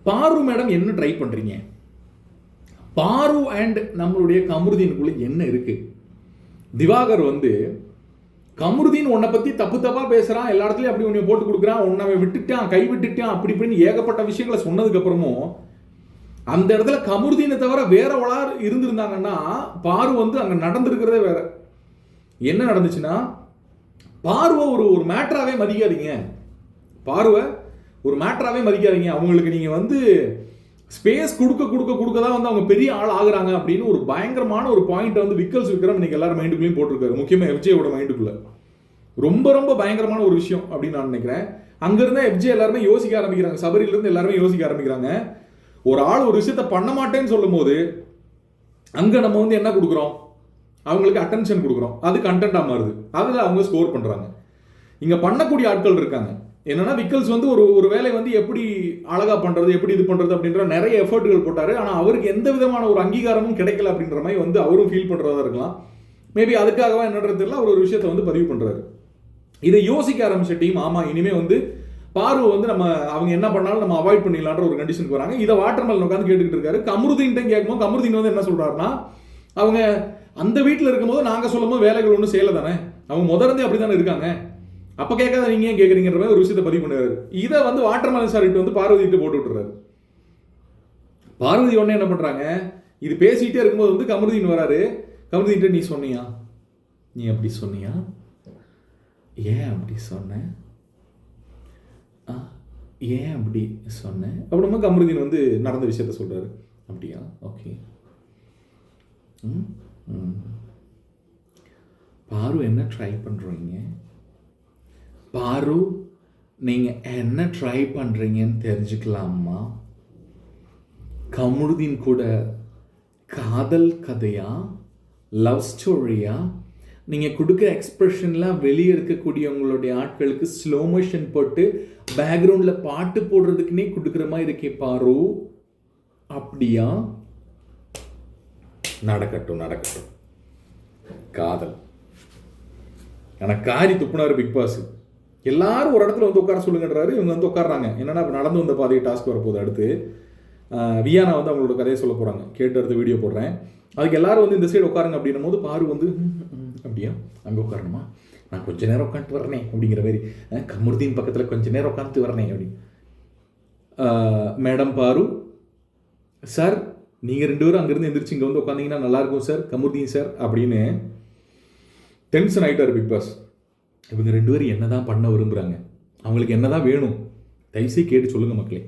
பாரு மேடம் என்ன ட்ரை பண்ணுறீங்க? பாரு அண்ட் நம்மளுடைய கமருதீனுக்குள்ள என்ன இருக்கு? திவாகர் வந்து கமருதீன் உன்னை பற்றி தப்பு தப்பாக பேசுகிறான், எல்லா இடத்துலையும் அப்படி உன்னை போட்டு கொடுக்குறான், உன்னை விட்டுட்டான், கை விட்டுட்டான், அப்படி இப்படின்னு ஏகப்பட்ட விஷயங்களை சொன்னதுக்கப்புறமும் அந்த இடத்துல கமருதீனை தவிர வேற வளார் இருந்திருந்தாங்கன்னா பாரு வந்து அங்கே நடந்திருக்கிறதே வேற. என்ன நடந்துச்சுன்னா, பார்வை ஒரு மேட்டராகவே மதிக்காதீங்க. பார்வை ஒரு மேட்டராகவே மதிக்காதீங்க. அவங்களுக்கு நீங்கள் வந்து ஸ்பேஸ் கொடுக்க தான் வந்து அவங்க பெரிய ஆள் ஆகுறாங்க அப்படின்னு ஒரு பயங்கரமான ஒரு பாயிண்ட் வந்து விக்கல்ஸ் விக்ரம் இன்னைக்கு எல்லாரும் மைண்டுக்குள்ளேயும் போட்டிருக்காரு. முக்கியமாக எஃப்ஜேயோட மைண்டுக்குள்ள ரொம்ப ரொம்ப பயங்கரமான ஒரு விஷயம் அப்படின்னு நான் நினைக்கிறேன். அங்கிருந்தா எஃப்ஜே எல்லாருமே யோசிக்க ஆரம்பிக்கிறாங்க. சபரியிலிருந்து எல்லாருமே யோசிக்க ஆரம்பிக்கிறாங்க. ஒரு ஆள் ஒரு விஷயத்த பண்ண மாட்டேன்னு சொல்லும் போது அங்கே நம்ம வந்து என்ன கொடுக்குறோம்? அவங்களுக்கு அட்டென்ஷன் கொடுக்குறோம். அது கண்டென்ட்டாக மாறுது. அதில் அவங்க ஸ்கோர் பண்ணுறாங்க. இங்கே பண்ணக்கூடிய ஆட்கள் இருக்காங்க. என்னன்னா விக்கல்ஸ் வந்து ஒரு வேலை வந்து எப்படி அழகாக பண்ணுறது, எப்படி இது பண்ணுறது அப்படின்ற நிறைய எஃபர்ட்டுகள் போட்டார். ஆனால் அவருக்கு எந்த விதமான ஒரு அங்கீகாரமும் கிடைக்கல அப்படின்ற மாதிரி வந்து அவரும் ஃபீல் பண்ணுறதா இருக்கலாம். மேபி அதுக்காகவா என்னன்றது தெரியல, அவர் ஒரு விஷயத்தை வந்து பதிவு பண்ணுறாரு. இதை யோசிக்க ஆரம்பிச்ச டீம், ஆமாம் இனிமேல் வந்து பார்வை வந்து நம்ம அவங்க என்ன பண்ணாலும் நம்ம அவாய்ட் பண்ணிடலான்ற ஒரு கண்டிஷனுக்கு வராங்க. இதை வாட்டர்மெலன் உட்காந்து கேட்டுக்கிட்டு இருக்காரு. கமருதீன் கேட்கும்போது கமருதீன் வந்து என்ன சொல்கிறாருன்னா, அவங்க அந்த வீட்டில் இருக்கும்போது நாங்கள் சொல்லும் போது வேலைகள் ஒன்றும் செய்யலை தானே, அவங்க முதல்ல அப்படி தானே இருக்காங்க, அப்போ கேட்காத நீங்கள் ஏன் கேட்குறீங்கிற மாதிரி ஒரு விஷயத்தை பதிவு பண்ணுறாரு. இதை வந்து வாட்டர்மெலன் சார்ட்டு வந்து பார்வதிட்டு போட்டு விட்டுறாரு. பார்வதி உடனே என்ன பண்ணுறாங்க, இது பேசிகிட்டே இருக்கும்போது வந்து கமருதீன் வராரு. கமருதீன்ட்ட நீ சொன்னியா, நீ அப்படி சொன்னியா, ஏன் அப்படி சொன்னேன், ஏன் அப்படி சொன்னேன் அப்படின்னா கமருதீன் வந்து நடந்த விஷயத்த சொல்கிறாரு. அப்படியா, ஓகே. பாரு என்ன ட்ரை பண்ணுறீங்க? பாரு நீங்கள் என்ன ட்ரை பண்ணுறீங்கன்னு தெரிஞ்சுக்கலாமா? கமருதீன் கூட காதல் கதையா, லவ் ஸ்டோரியா? நீங்கள் கொடுக்குற எக்ஸ்பிரஷன்லாம் வெளியே இருக்கக்கூடிய உங்களுடைய ஆட்களுக்கு ஸ்லோ மோஷன் போட்டு பேக்ரவுண்டில் பாட்டு போடுறதுக்குன்னே கொடுக்குற மாதிரி இருக்கே பாரு, அப்படியா? நடக்கட்டும் நடக்கட்டும். காதல் ஆனால் காரி துப்புனார் பிக் பாஸ். எல்லாரும் ஒரு இடத்துல வந்து உட்கார சொல்லுங்கன்றாரு. இவங்க வந்து உட்காடுறாங்க. என்னன்னா நடந்து வந்த பாதையை டாஸ்க் வரப்போகுது. அடுத்து வியானா வந்து அவங்களோட கதையை சொல்ல போகிறாங்க. கேட்டு அடுத்து வீடியோ போடுறேன். அதுக்கு எல்லாரும் வந்து இந்த சைடு உட்காருங்க அப்படின்னும் போது பாரு வந்து அப்படியா, அங்கே உட்காரணுமா, நான் கொஞ்ச நேரம் உட்காந்துட்டு வரனே அப்படிங்கிற மாதிரி, கமருதீன் பக்கத்தில் கொஞ்ச நேரம் உட்காந்துட்டு வரனே அப்படி. மேடம் பாரு சார், நீங்கள் 2 பேரும் அங்கேருந்து எந்திரிச்சு இங்கே வந்து உட்காந்திங்கன்னா நல்லாயிருக்கும் சார், கமருதீன் சார் அப்படின்னு டென்ஷன் ஆகிட்டார் பிக் பாஸ். இவங்க 2 பேரும் என்ன தான் பண்ண விரும்புகிறாங்க, அவங்களுக்கு என்ன தான் வேணும், தயவுசெய்து கேட்டு சொல்லுங்கள் மக்களே.